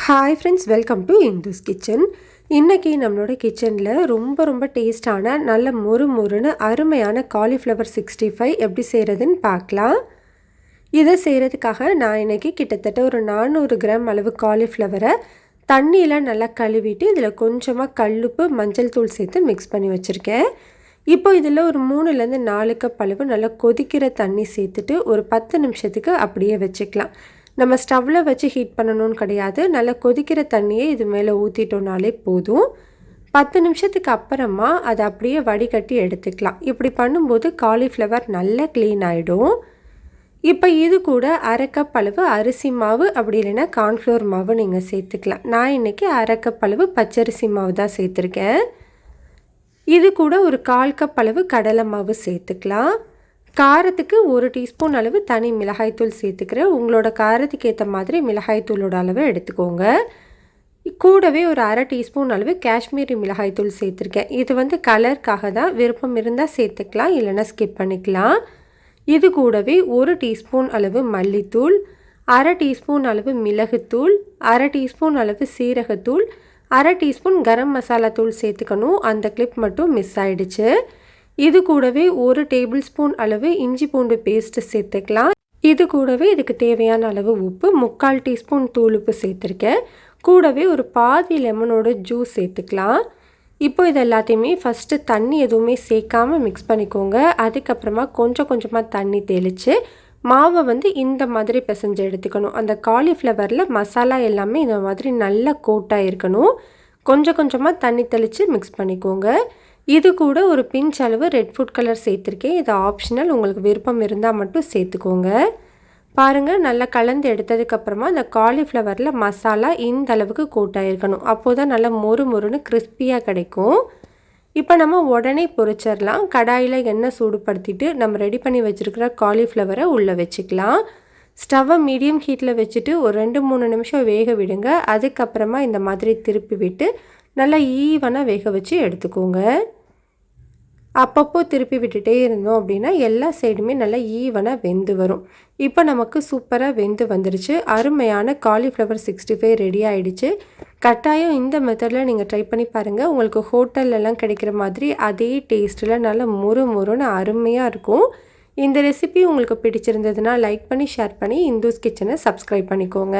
Hi friends, welcome to Indhu's kitchen. இன்னைக்கு நம்மளோட கிச்சன்ல ரொம்ப டேஸ்டான நல்ல மொறுமொறுன்னு அருமையான cauliflower 65 எப்படி செய்யறதுன்னு பார்க்கலாம். இதை செய்யறதுக்காக நான் இன்னைக்கு கிட்டத்தட்ட ஒரு 400 கிராம் அளவு காலிஃப்ளவரை தண்ணியில நல்லா கழுவிட்டு இதில் கொஞ்சமாக கல்லுப்பு மஞ்சள் தூள் சேர்த்து மிக்ஸ் பண்ணி வச்சுருக்கேன். இப்போ இதில் ஒரு 3லேருந்து 4 கப் அளவு நல்லா கொதிக்கிற தண்ணி சேர்த்துட்டு ஒரு 10 நிமிஷத்துக்கு அப்படியே வச்சுக்கலாம். நம்ம ஸ்டவ்வில் வச்சு ஹீட் பண்ணணும்னு கிடையாது. நல்லா கொதிக்கிற தண்ணியை இது மேலே ஊற்றிட்டோம்னாலே போதும். 10 நிமிஷத்துக்கு அப்புறமா அதை அப்படியே வடிகட்டி எடுத்துக்கலாம். இப்படி பண்ணும்போது காலிஃப்ளவர் நல்லா க்ளீன் ஆகிடும். இப்போ இது கூட அரை கப் அளவு அரிசி மாவு அப்படி இல்லைன்னா கார்ன்ஃப்ளவர் மாவு நீங்கள் சேர்த்துக்கலாம். நான் இன்றைக்கி அரை கப் அளவு பச்சரிசி மாவு தான் சேர்த்துருக்கேன். இது கூட ஒரு 1/4 கப் அளவு கடலை மாவு சேர்த்துக்கலாம். காரத்துக்கு 1 டீஸ்பூன் அளவு தனி மிளகாய்த்தூள் சேர்த்துக்கிறேன். உங்களோட காரத்துக்கு ஏற்ற மாதிரி மிளகாய்த்தூளோட அளவு எடுத்துக்கோங்க. கூடவே ஒரு அரை டீஸ்பூன் அளவு காஷ்மீரி மிளகாய்த்தூள் சேர்த்துருக்கேன். இது கலருக்காக தான், விருப்பம் இருந்தால் சேர்த்துக்கலாம், இல்லைன்னா ஸ்கிப் பண்ணிக்கலாம். இது கூடவே 1 டீஸ்பூன் அளவு மல்லித்தூள், அரை டீஸ்பூன் அளவு மிளகுத்தூள், அரை டீஸ்பூன் அளவு சீரகத்தூள், அரை டீஸ்பூன் கரம் மசாலா தூள் சேர்த்துக்கணும். அந்த கிளிப் மட்டும் மிஸ் ஆயிடுச்சு. இது கூடவே 1 டேபிள் ஸ்பூன் அளவு இஞ்சி பூண்டு பேஸ்ட்டு சேர்த்துக்கலாம். இது கூடவே இதுக்கு தேவையான அளவு உப்பு, 3/4 டீஸ்பூன் தூளுப்பு சேர்த்துருக்கேன். கூடவே ஒரு பாதி லெமனோட ஜூஸ் சேர்த்துக்கலாம். இப்போ இது எல்லாத்தையுமே ஃபஸ்ட்டு தண்ணி எதுவுமே சேர்க்காமல் மிக்ஸ் பண்ணிக்கோங்க. அதுக்கப்புறமா கொஞ்சமாக தண்ணி தெளித்து மாவை இந்த மாதிரி பிசைஞ்சு எடுத்துக்கணும். அந்த காலிஃப்ளவரில் மசாலா எல்லாமே இந்த மாதிரி நல்லா கோட்டாக இருக்கணும். கொஞ்சமாக தண்ணி தெளித்து மிக்ஸ் பண்ணிக்கோங்க. இது கூட ஒரு பிஞ்ச் அளவு ரெட் ஃபுட் கலர் சேர்த்துருக்கேன். இது ஆப்ஷனல், உங்களுக்கு விருப்பம் இருந்தால் மட்டும் சேர்த்துக்கோங்க. பாருங்கள், நல்லா கலந்து எடுத்ததுக்கப்புறமா அந்த காலிஃப்ளவரில் மசாலா இந்த அளவுக்கு கோட்டாயிருக்கணும். அப்போது தான் நல்லா மொறுன்னு கிறிஸ்பியாக கிடைக்கும். இப்போ நம்ம உடனே பொரிச்சிடலாம். கடாயில் எண்ணெய் சூடுபடுத்திட்டு நம்ம ரெடி பண்ணி வச்சுருக்கிற காலிஃப்ளவரை உள்ளே வச்சுக்கலாம். ஸ்டவ்வை மீடியம் ஹீட்டில் வச்சுட்டு ஒரு 2-3 நிமிஷம் வேக விடுங்க. அதுக்கப்புறமா இந்த மாதிரி திருப்பி விட்டு நல்லா ஈவனாக வேக வச்சு எடுத்துக்கோங்க. அப்பப்போ திருப்பி விட்டுட்டே இருந்தோம் அப்படின்னா எல்லா சைடுமே நல்லா ஈவனாக வெந்து வரும். இப்போ நமக்கு சூப்பராக வெந்து வந்துருச்சு. அருமையான காலிஃப்ளவர் 65 ரெடி ஆகிடுச்சு. கட்டாயம் இந்த மெத்தடில் நீங்கள் ட்ரை பண்ணி பாருங்கள். உங்களுக்கு ஹோட்டல்லலாம் கிடைக்கிற மாதிரி அதே டேஸ்ட்டில் நல்லா மொறுன்னு அருமையாக இருக்கும். இந்த ரெசிபி உங்களுக்கு பிடிச்சிருந்ததுன்னா லைக் பண்ணி ஷேர் பண்ணி இந்துஸ் கிச்சனை சப்ஸ்கிரைப் பண்ணிக்கோங்க.